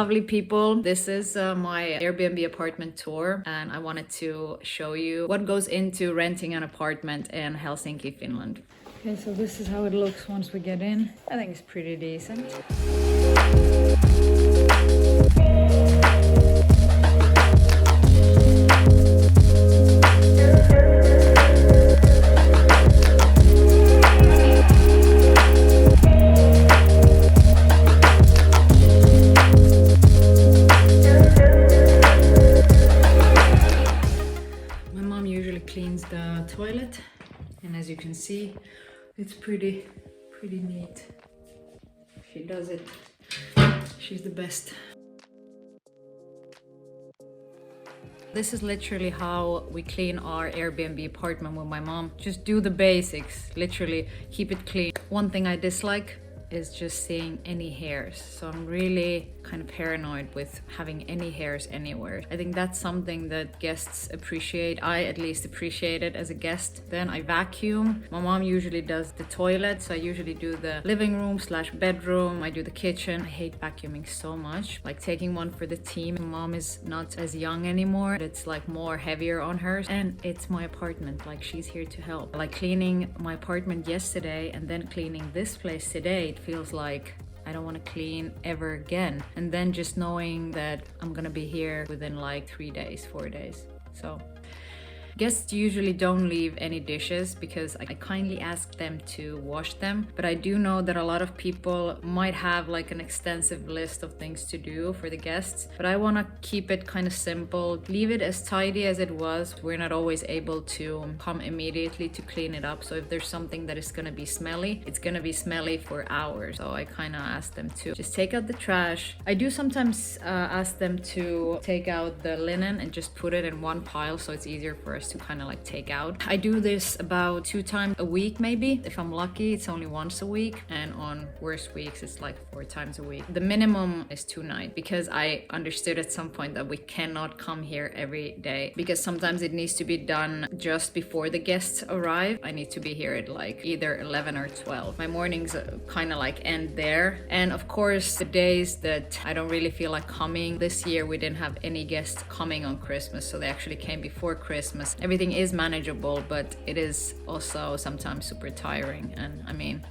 lovely people. This is my Airbnb apartment tour, and I wanted to show you what goes into renting an apartment in Helsinki, Finland. Okay, so this is how it looks once we get in. I think it's pretty decent. Cleans the toilet, and as you can see, it's pretty neat. She does it. She's the best. This is literally how we clean our Airbnb apartment with my mom. Just do the basics, literally keep it clean. One thing I dislike is just seeing any hairs. So I'm really kind of paranoid with having any hairs anywhere. I think that's something that guests appreciate. I at least appreciate it as a guest. Then I vacuum. My mom usually does the toilet, so I usually do the living room / bedroom. I do the kitchen. I hate vacuuming so much. Like taking one for the team. My mom is not as young anymore. It's like more heavier on her, and it's my apartment. Like she's here to help. Like cleaning my apartment yesterday and then cleaning this place today, it feels like I don't want to clean ever again. And then just knowing that I'm gonna be here within like 3 days, 4 days. So guests usually don't leave any dishes because I kindly ask them to wash them. But I do know that a lot of people might have like an extensive list of things to do for the guests. But I want to keep it kind of simple, leave it as tidy as it was. We're not always able to come immediately to clean it up. So if there's something that is going to be smelly, it's going to be smelly for hours. So I kind of ask them to just take out the trash. I do sometimes ask them to take out the linen and just put it in one pile so it's easier for us to kind of like take out. I do this about 2 times a week maybe. If I'm lucky, it's only once a week, and on worst weeks it's like 4 times a week. The minimum is 2 nights because I understood at some point that we cannot come here every day because sometimes it needs to be done just before the guests arrive. I need to be here at like either 11 or 12. My mornings kind of like end there. And of course the days that I don't really feel like coming, this year we didn't have any guests coming on Christmas, so they actually came before Christmas. Everything is manageable, but it is also sometimes super tiring. And I mean,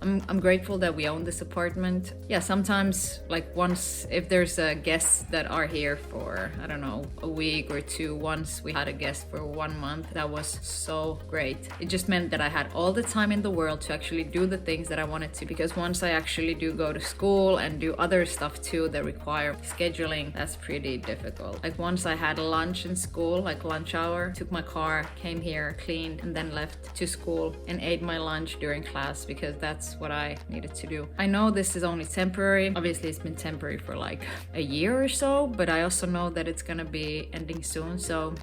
I'm grateful that we own this apartment. Yeah, sometimes like once, if there's guests that are here for, I don't know, a week or 2, once we had a guest for 1 month, that was so great. It just meant that I had all the time in the world to actually do the things that I wanted to, because once I actually do go to school and do other stuff too that require scheduling, that's pretty difficult. Like once I had lunch in school, like lunch hour, took my car, came here, cleaned, and then left to school and ate my lunch during class because that's what I needed to do. I know this is only temporary. Obviously it's been temporary for like a year or so, but I also know that it's gonna be ending soon. So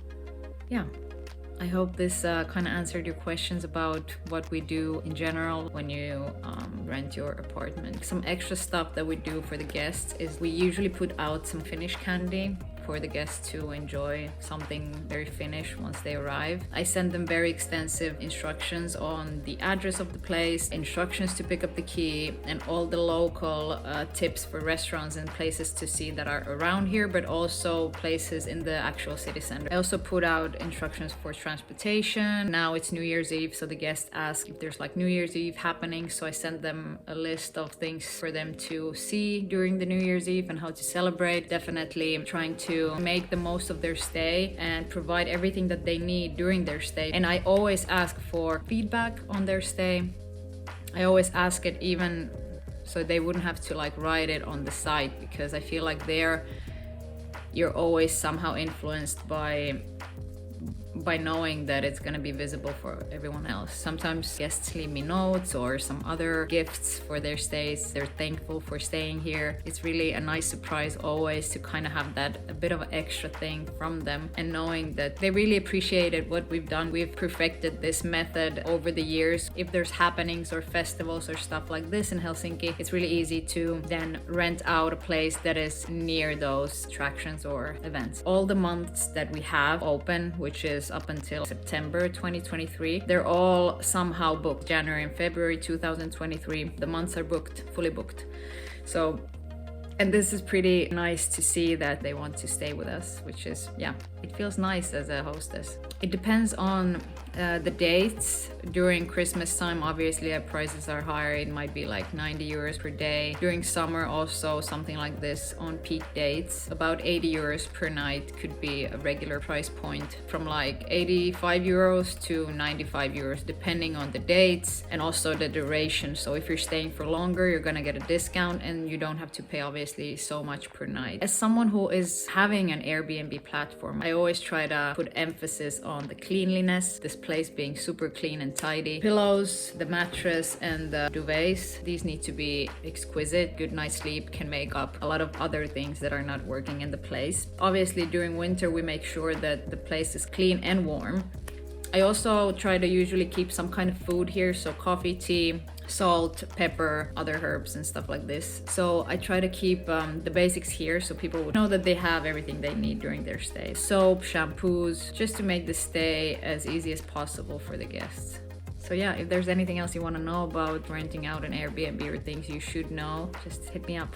yeah, I hope this kind of answered your questions about what we do in general when you rent your apartment. Some extra stuff that we do for the guests is we usually put out some Finnish candy for the guests to enjoy something very Finnish once they arrive. I send them very extensive instructions on the address of the place, instructions to pick up the key, and all the local tips for restaurants and places to see that are around here, but also places in the actual city center. I also put out instructions for transportation. Now it's New Year's Eve, so the guests ask if there's like New Year's Eve happening, so I send them a list of things for them to see during the New Year's Eve and how to celebrate. Definitely trying to make the most of their stay and provide everything that they need during their stay. And I always ask for feedback on their stay. I always ask it even so they wouldn't have to like write it on the site, because I feel like you're always somehow influenced by knowing that it's going to be visible for everyone else. Sometimes guests leave me notes or some other gifts for their stays. They're thankful for staying here. It's really a nice surprise always to kind of have that a bit of an extra thing from them, and knowing that they really appreciated what we've done. We've perfected this method over the years. If there's happenings or festivals or stuff like this in Helsinki, it's really easy to then rent out a place that is near those attractions or events. All the months that we have open, which is up until September 2023. They're all somehow booked. January and February 2023, the months are booked, fully booked. So And this is pretty nice to see that they want to stay with us, which is, yeah, it feels nice as a hostess. It depends on the dates. During Christmas time, obviously prices are higher. It might be like 90 euros per day. During summer also something like this on peak dates. About 80 euros per night could be a regular price point, from like 85 euros to 95 euros depending on the dates and also the duration. So if you're staying for longer, you're gonna get a discount and you don't have to pay obviously so much per night. As someone who is having an Airbnb platform, I always try to put emphasis on the cleanliness, this place being super clean and tidy. Pillows, the mattress and the duvets, these need to be exquisite. Good night's sleep can make up a lot of other things that are not working in the place. Obviously during winter we make sure that the place is clean and warm. I also try to usually keep some kind of food here, so coffee, tea, salt, pepper, other herbs and stuff like this. So I try to keep the basics here so people would know that they have everything they need during their stay. Soap, shampoos, just to make the stay as easy as possible for the guests. So yeah, if there's anything else you want to know about renting out an Airbnb or things you should know, just hit me up.